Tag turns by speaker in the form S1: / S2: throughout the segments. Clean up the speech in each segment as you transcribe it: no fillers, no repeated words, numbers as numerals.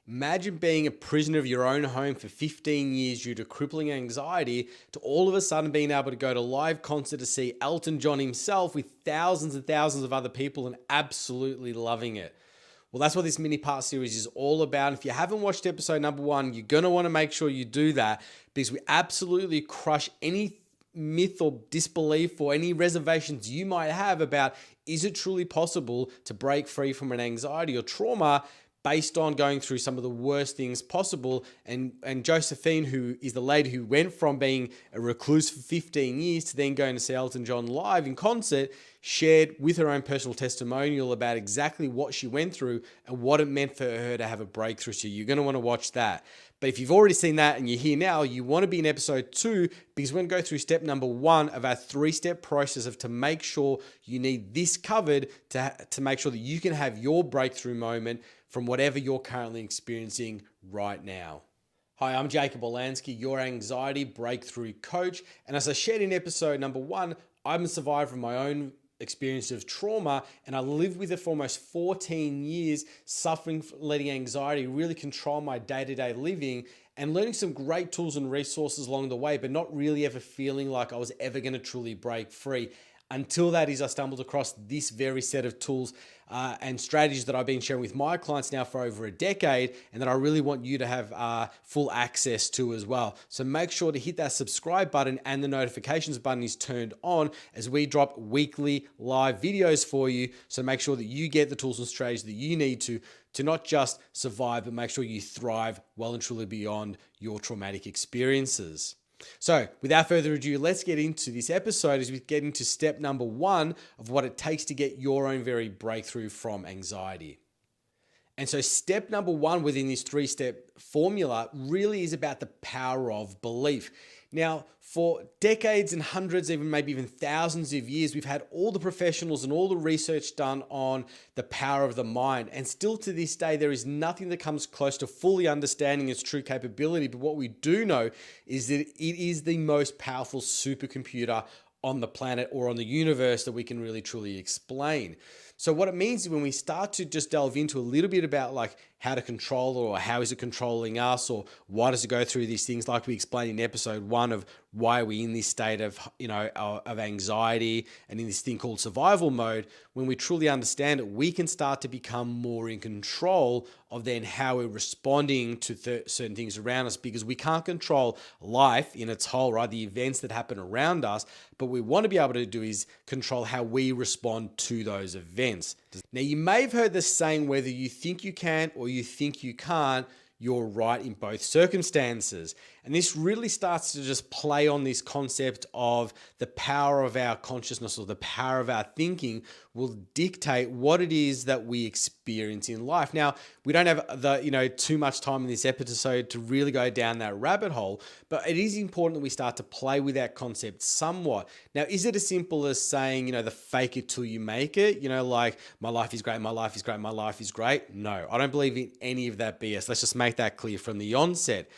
S1: Imagine being a prisoner of your own home for 15 years due to crippling anxiety to all of a sudden being able to go to live concert to see Elton John himself with thousands and thousands of other people and absolutely loving it. Well, that's what this mini part series is all about. If you haven't watched episode number 1, you're going to want to make sure you do that because we absolutely crush any myth or disbelief or any reservations you might have about is it truly possible to break free from an anxiety or trauma based on going through some of the worst things possible. And Josephine, who is the lady who went from being a recluse for 15 years to then going to see Elton John live in concert, shared with her own personal testimonial about exactly what she went through and what it meant for her to have a breakthrough. So you're going to want to watch that. But if you've already seen that and you're here now, you want to be in episode 2 because we're going to go through step number 1 of our 3-step process of to make sure you need this covered to make sure that you can have your breakthrough moment from whatever you're currently experiencing right now. Hi, I'm Jacob Olansky, your anxiety breakthrough coach. And as I shared in episode number 1, I'm a survivor of my own experience of trauma, and I lived with it for almost 14 years, suffering, letting anxiety really control my day-to-day living and learning some great tools and resources along the way, but not really ever feeling like I was ever going to truly break free. Until that is I stumbled across this very set of tools and strategies that I've been sharing with my clients now for over a decade and that I really want you to have full access to as well. So make sure to hit that subscribe button and the notifications button is turned on as we drop weekly live videos for you. So make sure that you get the tools and strategies that you need to not just survive, but make sure you thrive well and truly beyond your traumatic experiences. So without further ado, let's get into this episode as we get into step number 1 of what it takes to get your own very breakthrough from anxiety. And so step number 1 within this 3-step formula really is about the power of belief. Now, for decades and hundreds, maybe even thousands of years, we've had all the professionals and all the research done on the power of the mind. And still to this day, there is nothing that comes close to fully understanding its true capability. But what we do know is that it is the most powerful supercomputer on the planet or on the universe that we can really truly explain. So what it means is when we start to just delve into a little bit about like how to control it or how is it controlling us or why does it go through these things like we explained in episode 1 of why are we in this state of, of anxiety and in this thing called survival mode, when we truly understand it, we can start to become more in control of then how we're responding to certain things around us because we can't control life in its whole, right? The events that happen around us, but what we want to be able to do is control how we respond to those events. Now, you may have heard this saying, whether you think you can or you think you can't, you're right in both circumstances. And this really starts to just play on this concept of the power of our consciousness or the power of our thinking will dictate what it is that we experience in life. Now, we don't have too much time in this episode to really go down that rabbit hole, but it is important that we start to play with that concept somewhat. Now, is it as simple as saying, the fake it till you make it? Like my life is great, my life is great, my life is great. No, I don't believe in any of that BS. Let's just make that clear from the onset.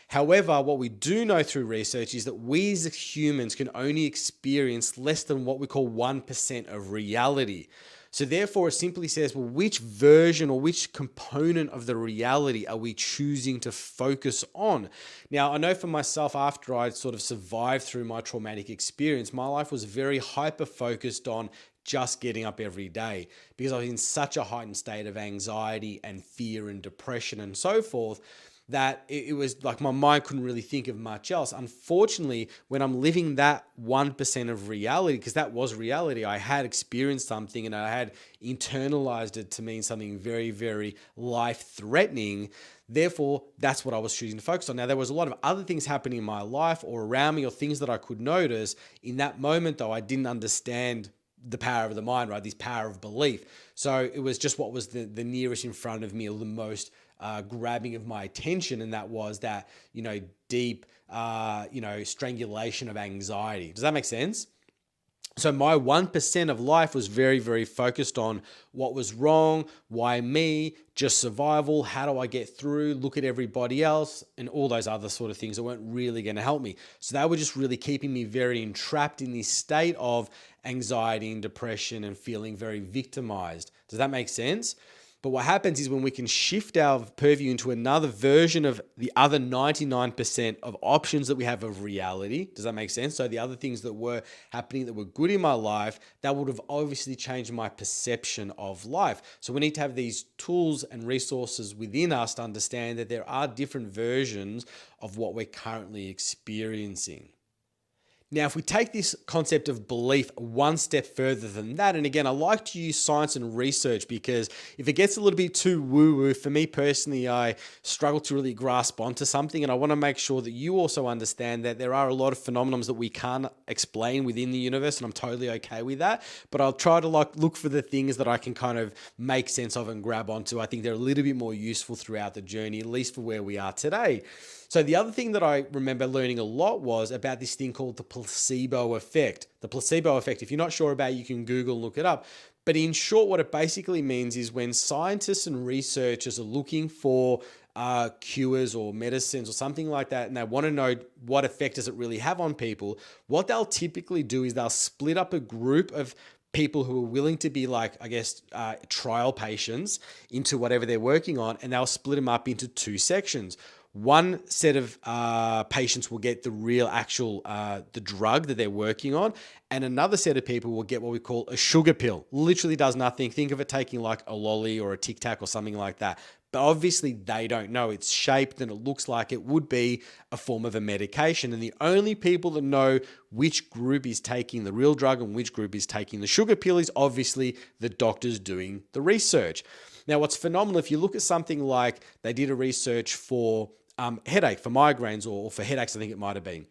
S1: However, what we do know through research is that we as humans can only experience less than what we call 1% of reality. So therefore, it simply says, well, which version or which component of the reality are we choosing to focus on? Now, I know for myself, after I sort of survived through my traumatic experience, my life was very hyper-focused on just getting up every day because I was in such a heightened state of anxiety and fear and depression and so forth, that it was like my mind couldn't really think of much else. Unfortunately, when I'm living that 1% of reality, because that was reality, I had experienced something and I had internalized it to mean something very, very life-threatening. Therefore, that's what I was choosing to focus on. Now, there was a lot of other things happening in my life or around me or things that I could notice. In that moment, though, I didn't understand the power of the mind, right? This power of belief. So it was just what was the nearest in front of me or the most grabbing of my attention, and that was that, deep, strangulation of anxiety. Does that make sense? So my 1% of life was very, very focused on what was wrong, why me, just survival, how do I get through, look at everybody else, and all those other sort of things that weren't really going to help me. So they were just really keeping me very entrapped in this state of anxiety and depression and feeling very victimized. Does that make sense? But what happens is when we can shift our purview into another version of the other 99% of options that we have of reality, does that make sense? So the other things that were happening that were good in my life, that would have obviously changed my perception of life. So we need to have these tools and resources within us to understand that there are different versions of what we're currently experiencing. Now, if we take this concept of belief one step further than that, and again, I like to use science and research because if it gets a little bit too woo-woo, for me personally, I struggle to really grasp onto something, and I want to make sure that you also understand that there are a lot of phenomena that we can't explain within the universe, and I'm totally okay with that, but I'll try to look for the things that I can kind of make sense of and grab onto. I think they're a little bit more useful throughout the journey, at least for where we are today. So the other thing that I remember learning a lot was about this thing called the placebo effect. The placebo effect, if you're not sure about it, you can Google and look it up. But in short, what it basically means is when scientists and researchers are looking for cures or medicines or something like that, and they want to know what effect does it really have on people, what they'll typically do is they'll split up a group of people who are willing to be trial patients into whatever they're working on, and they'll split them up into two sections. One set of patients will get the real actual, the drug that they're working on, and another set of people will get what we call a sugar pill. Literally does nothing. Think of it taking like a lolly or a Tic Tac or something like that. But obviously they don't know. It's shaped and it looks like it would be a form of a medication. And the only people that know which group is taking the real drug and which group is taking the sugar pill is obviously the doctors doing the research. Now, what's phenomenal, if you look at something like they did a research for headache, for migraines, or for headaches, I think it might have been.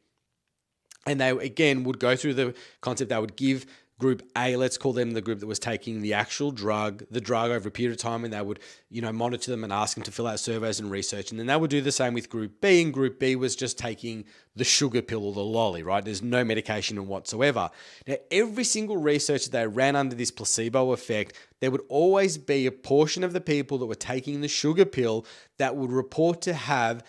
S1: And they, again, would go through the concept. They would give group A, let's call them the group that was taking the actual drug, over a period of time, and they would, monitor them and ask them to fill out surveys and research. And then they would do the same with group B, and group B was just taking the sugar pill or the lolly, right? There's no medication in whatsoever. Now, every single research that they ran under this placebo effect, there would always be a portion of the people that were taking the sugar pill that would report to have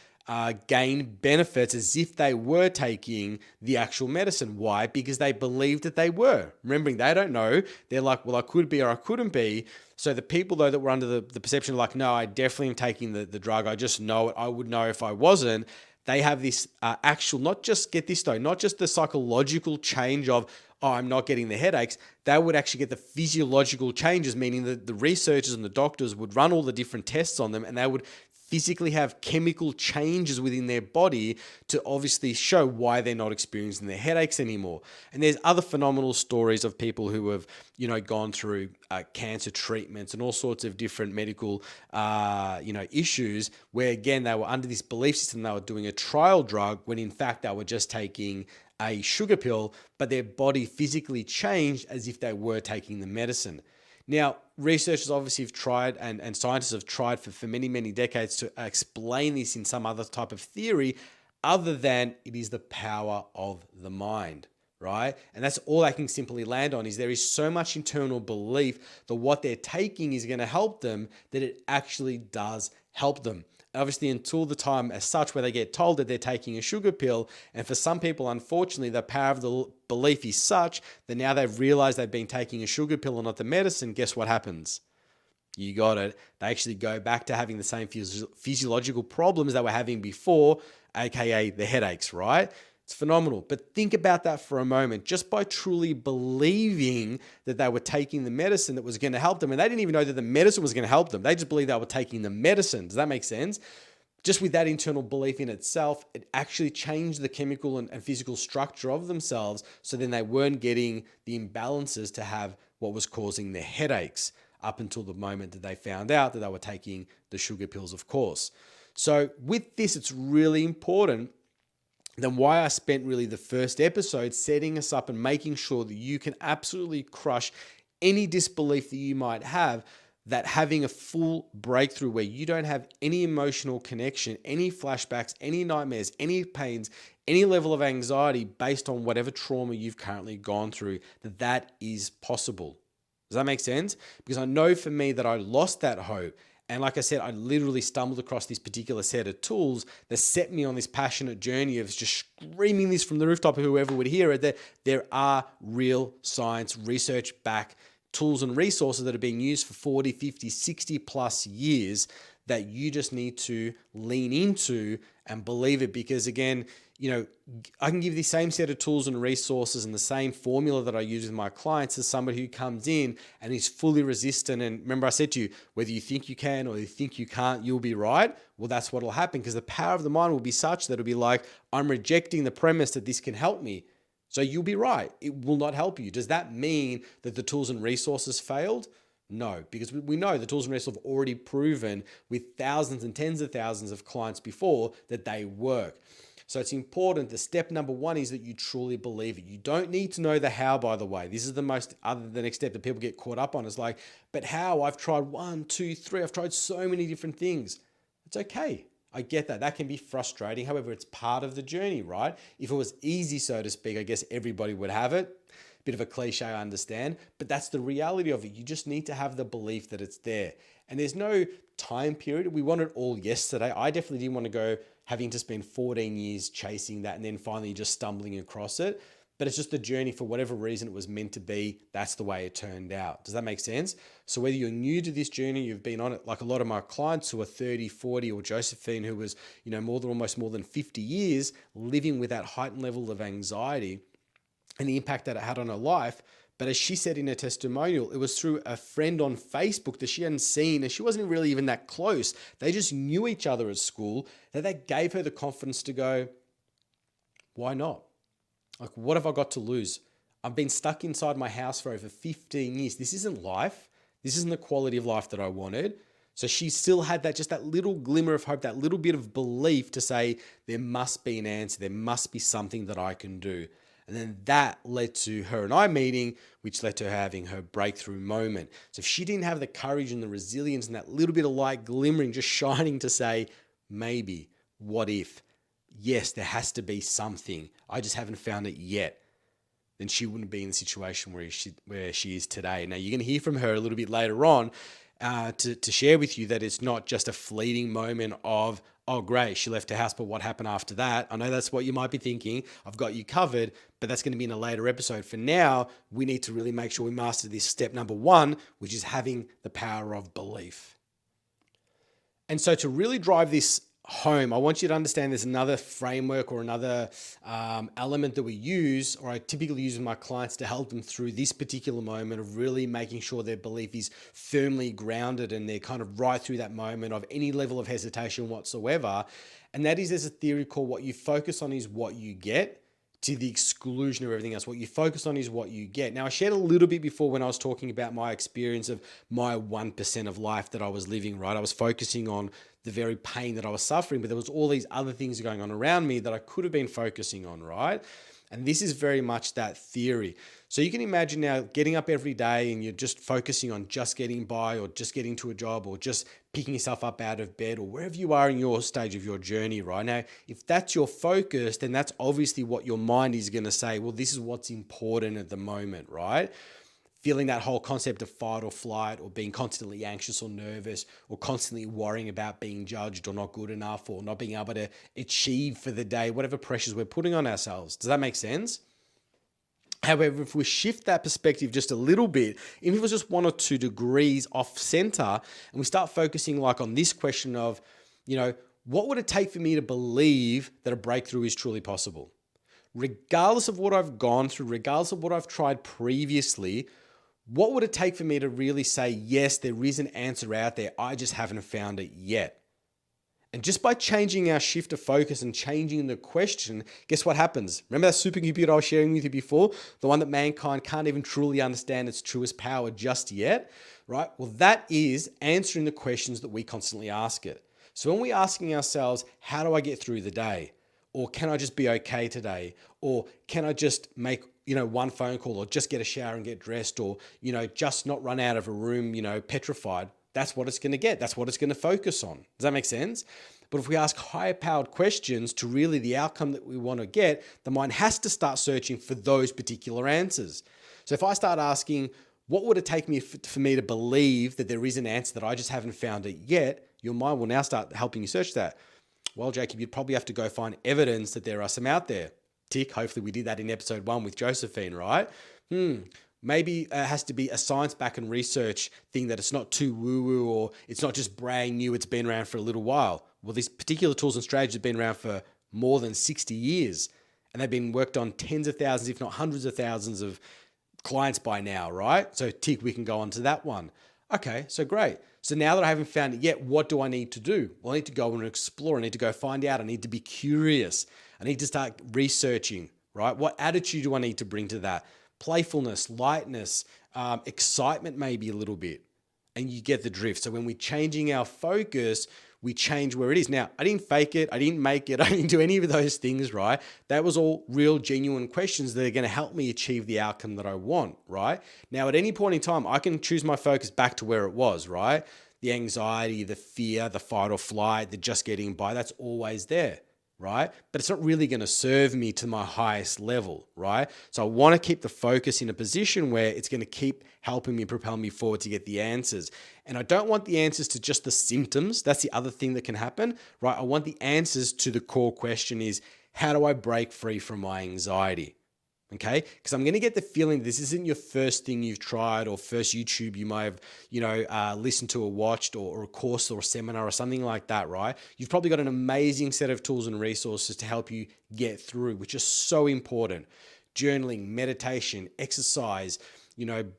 S1: gain benefits as if they were taking the actual medicine. Why? Because they believed that they were. Remembering, they don't know. They're like, well, I could be or I couldn't be. So the people, though, that were under the perception of like, no, I definitely am taking the drug. I just know it. I would know if I wasn't. They have this actual, not just the psychological change of, oh, I'm not getting the headaches. They would actually get the physiological changes, meaning that the researchers and the doctors would run all the different tests on them, and they would physically have chemical changes within their body to obviously show why they're not experiencing their headaches anymore. And there's other phenomenal stories of people who have, gone through cancer treatments and all sorts of different medical, issues where, again, they were under this belief system they were doing a trial drug when in fact they were just taking a sugar pill, but their body physically changed as if they were taking the medicine. Now, researchers obviously have tried and scientists have tried for many, many decades to explain this in some other type of theory other than it is the power of the mind, right? And that's all they can simply land on is there is so much internal belief that what they're taking is going to help them that it actually does help them. Obviously, until the time as such where they get told that they're taking a sugar pill. And for some people, unfortunately, the power of the belief is such that now they've realized they've been taking a sugar pill and not the medicine. Guess what happens? You got it. They actually go back to having the same physiological problems they were having before, aka the headaches, right? It's phenomenal. But think about that for a moment. Just by truly believing that they were taking the medicine that was going to help them, and they didn't even know that the medicine was going to help them. They just believed they were taking the medicine. Does that make sense? Just with that internal belief in itself, it actually changed the chemical and physical structure of themselves. So then they weren't getting the imbalances to have what was causing their headaches up until the moment that they found out that they were taking the sugar pills, of course. So with this, it's really important. Then why I spent really the first episode setting us up and making sure that you can absolutely crush any disbelief that you might have, that having a full breakthrough where you don't have any emotional connection, any flashbacks, any nightmares, any pains, any level of anxiety based on whatever trauma you've currently gone through, that is possible. Does that make sense? Because I know for me that I lost that hope. And like I said, I literally stumbled across this particular set of tools that set me on this passionate journey of just screaming this from the rooftop, whoever would hear it, that there are real science, research-backed tools and resources that are being used for 40, 50, 60 plus years that you just need to lean into and believe it. Because again, I can give the same set of tools and resources and the same formula that I use with my clients as somebody who comes in and is fully resistant. And remember, I said to you, whether you think you can or you think you can't, you'll be right. Well, that's what will happen, because the power of the mind will be such that it'll be like, I'm rejecting the premise that this can help me. So you'll be right. It will not help you. Does that mean that the tools and resources failed? No, because we know the tools and resources have already proven with thousands and tens of thousands of clients before that they work. So it's important. The step number one is that you truly believe it. You don't need to know the how, by the way. This is the next step that people get caught up on. It's like, but how? I've tried 1, 2, 3. I've tried so many different things. It's okay. I get that. That can be frustrating. However, it's part of the journey, right? If it was easy, so to speak, I guess everybody would have it. Bit of a cliche, I understand, but that's the reality of it. You just need to have the belief that it's there. And there's no time period. We want it all yesterday. I definitely didn't want to go having to spend 14 years chasing that and then finally just stumbling across it. But it's just the journey. For whatever reason it was meant to be, that's the way it turned out. Does that make sense? So whether you're new to this journey, you've been on it, like a lot of my clients who are 30, 40, or Josephine, who was, almost more than 50 years living with that heightened level of anxiety and the impact that it had on her life. But as she said in her testimonial, it was through a friend on Facebook that she hadn't seen, and she wasn't really even that close. They just knew each other at school, that gave her the confidence to go, why not? Like, what have I got to lose? I've been stuck inside my house for over 15 years. This isn't life. This isn't the quality of life that I wanted. So she still had that little glimmer of hope, that little bit of belief to say, there must be an answer. There must be something that I can do. And then that led to her and I meeting, which led to her having her breakthrough moment. So if she didn't have the courage and the resilience and that little bit of light glimmering, just shining to say, maybe, what if? Yes, there has to be something. I just haven't found it yet. Then she wouldn't be in the situation where she is today. Now, you're going to hear from her a little bit later on to share with you that it's not just a fleeting moment of, oh, great, she left her house, but what happened after that? I know that's what you might be thinking. I've got you covered, but that's going to be in a later episode. For now, we need to really make sure we master this step number one, which is having the power of belief. And so to really drive this home, I want you to understand there's another framework or another element that we use, or I typically use with my clients to help them through this particular moment of really making sure their belief is firmly grounded and they're kind of right through that moment of any level of hesitation whatsoever. And that is, there's a theory called what you focus on is what you get, to the exclusion of everything else. What you focus on is what you get. Now, I shared a little bit before when I was talking about my experience of my 1% of life that I was living, right? I was focusing on the very pain that I was suffering, but there was all these other things going on around me that I could have been focusing on, right? And this is very much that theory. So you can imagine now getting up every day and you're just focusing on just getting by or just getting to a job or just picking yourself up out of bed or wherever you are in your stage of your journey right now. If that's your focus, then that's obviously what your mind is going to say, well, this is what's important at the moment, right? Feeling that whole concept of fight or flight or being constantly anxious or nervous or constantly worrying about being judged or not good enough or not being able to achieve for the day, whatever pressures we're putting on ourselves. Does that make sense? However, if we shift that perspective just a little bit, even if it was just 1 or 2 degrees off center, and we start focusing like on this question of, what would it take for me to believe that a breakthrough is truly possible? Regardless of what I've gone through, regardless of what I've tried previously, what would it take for me to really say, yes, there is an answer out there, I just haven't found it yet? And just by changing our shift of focus and changing the question, guess what happens? Remember that supercomputer I was sharing with you before? The one that mankind can't even truly understand its truest power just yet, right? Well, that is answering the questions that we constantly ask it. So when we're asking ourselves, how do I get through the day? Or can I just be okay today? Or can I just make, one phone call or just get a shower and get dressed or, just not run out of a room, petrified? That's what it's going to get. That's what it's going to focus on. Does that make sense? But if we ask higher powered questions to really the outcome that we want to get, the mind has to start searching for those particular answers. So if I start asking, what would it take me for me to believe that there is an answer that I just haven't found it yet? Your mind will now start helping you search that. Well, Jacob, you'd probably have to go find evidence that there are some out there. Tick. Hopefully we did that in episode 1 with Josephine, right? Maybe it has to be a science-backed and research thing, that it's not too woo-woo, or it's not just brand new, it's been around for a little while. Well, these particular tools and strategies have been around for more than 60 years, and they've been worked on tens of thousands, if not hundreds of thousands of clients by now, right? So tick, we can go on to that one. Okay, so great. So now that I haven't found it yet, what do I need to do? Well, I need to go and explore. I need to go find out. I need to be curious. I need to start researching, right? What attitude do I need to bring to that? Playfulness, lightness, excitement, maybe a little bit. And you get the drift. So when we're changing our focus, we change where it is. Now, I didn't fake it. I didn't make it. I didn't do any of those things, right? That was all real, genuine questions that are going to help me achieve the outcome that I want, right? Now, at any point in time, I can choose my focus back to where it was, right? The anxiety, the fear, the fight or flight, the just getting by, that's always there, right? But it's not really going to serve me to my highest level, right? So I want to keep the focus in a position where it's going to keep helping me, propel me forward to get the answers. And I don't want the answers to just the symptoms. That's the other thing that can happen, right? I want the answers to the core question is, how do I break free from my anxiety? Okay, because I'm going to get the feeling this isn't your first thing you've tried, or first YouTube you might have, listened to or watched, or a course or a seminar or something like that, right? You've probably got an amazing set of tools and resources to help you get through, which is so important. Journaling, meditation, exercise,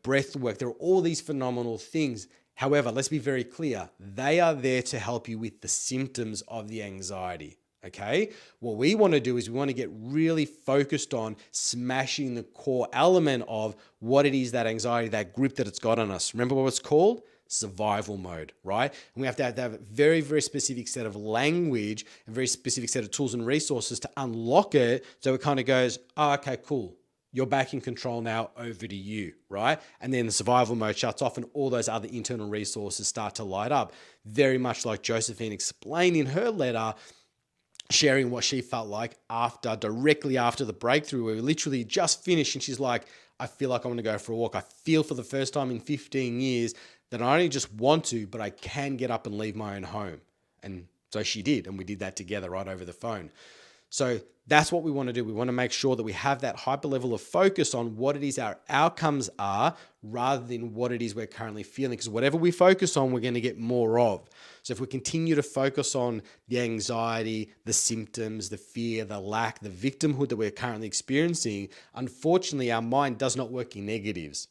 S1: breath work. There are all these phenomenal things. However, let's be very clear. They are there to help you with the symptoms of the anxiety. Okay, what we want to do is we want to get really focused on smashing the core element of what it is, that anxiety, that grip that it's got on us. Remember what it's called? Survival mode, right? And we have to have a very, very specific set of language, a very specific set of tools and resources to unlock it. So it kind of goes, oh, okay, cool. You're back in control now, over to you, right? And then the survival mode shuts off and all those other internal resources start to light up. Very much like Josephine explained in her letter, sharing what she felt like directly after the breakthrough. We were literally just finished and she's like, I feel like I want to go for a walk. I feel for the first time in 15 years that I only just want to, but I can get up and leave my own home. And so she did, and we did that together right over the phone. So that's what we want to do. We want to make sure that we have that hyper level of focus on what it is our outcomes are, rather than what it is we're currently feeling. Because whatever we focus on, we're going to get more of. So if we continue to focus on the anxiety, the symptoms, the fear, the lack, the victimhood that we're currently experiencing, unfortunately, our mind does not work in negatives.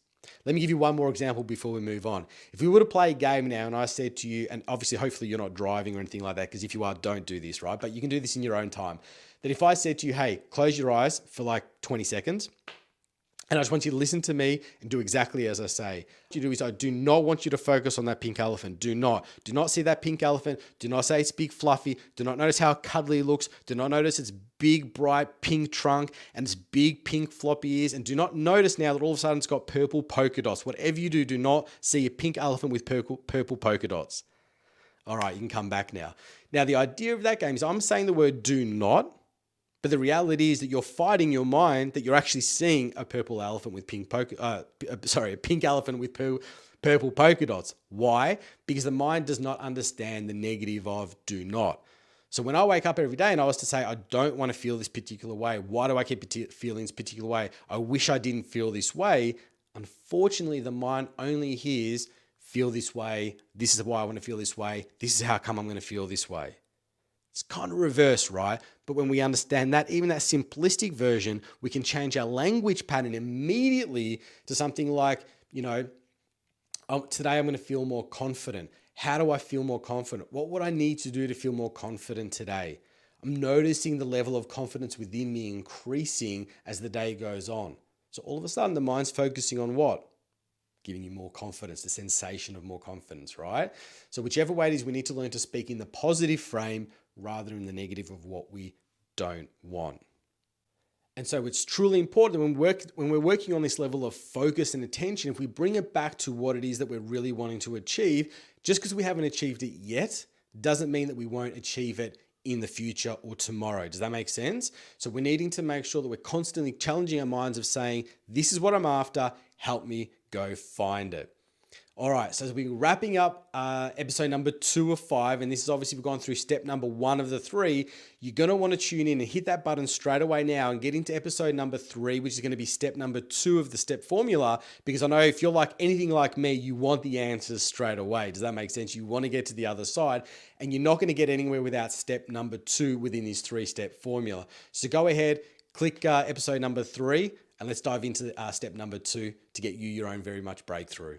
S1: Let me give you one more example before we move on. If we were to play a game now and I said to you, and obviously, hopefully you're not driving or anything like that, because if you are, don't do this, right? But you can do this in your own time. That if I said to you, hey, close your eyes for like 20 seconds, and I just want you to listen to me and do exactly as I say. What you do is, I do not want you to focus on that pink elephant. Do not see that pink elephant. Do not say it's big fluffy. Do not notice how cuddly it looks. Do not notice its big bright pink trunk and its big pink floppy ears. And do not notice now that all of a sudden it's got purple polka dots. Whatever you do, do not see a pink elephant with purple polka dots. All right, you can come back now. Now, the idea of that game is I'm saying the word do not, but the reality is that you're fighting your mind that you're actually seeing a purple elephant with a pink elephant with purple polka dots. Why? Because the mind does not understand the negative of do not. So when I wake up every day and I was to say, I don't want to feel this particular way. Why do I keep feeling this particular way? I wish I didn't feel this way. Unfortunately, the mind only hears feel this way. This is why I want to feel this way. This is how come I'm going to feel this way. It's kind of reverse, right? But when we understand that, even that simplistic version, we can change our language pattern immediately to something like, today I'm going to feel more confident. How do I feel more confident? What would I need to do to feel more confident today? I'm noticing the level of confidence within me increasing as the day goes on. So all of a sudden, the mind's focusing on what? Giving you more confidence, the sensation of more confidence, right? So whichever way it is, we need to learn to speak in the positive frame rather than the negative of what we don't want. And so it's truly important that when we're working on this level of focus and attention, if we bring it back to what it is that we're really wanting to achieve, just because we haven't achieved it yet, doesn't mean that we won't achieve it in the future or tomorrow. Does that make sense? So we're needing to make sure that we're constantly challenging our minds of saying, this is what I'm after, help me go find it. All right, so we're wrapping up episode number 2 of 5, and this is obviously we've gone through step number 1 of the 3. You're going to want to tune in and hit that button straight away now and get into episode number 3, which is going to be step number 2 of the step formula, because I know if you're like anything like me, you want the answers straight away. Does that make sense? You want to get to the other side, and you're not going to get anywhere without step number 2 within this 3-step formula. So go ahead, click episode number 3, and let's dive into step number 2 to get you your own very much breakthrough.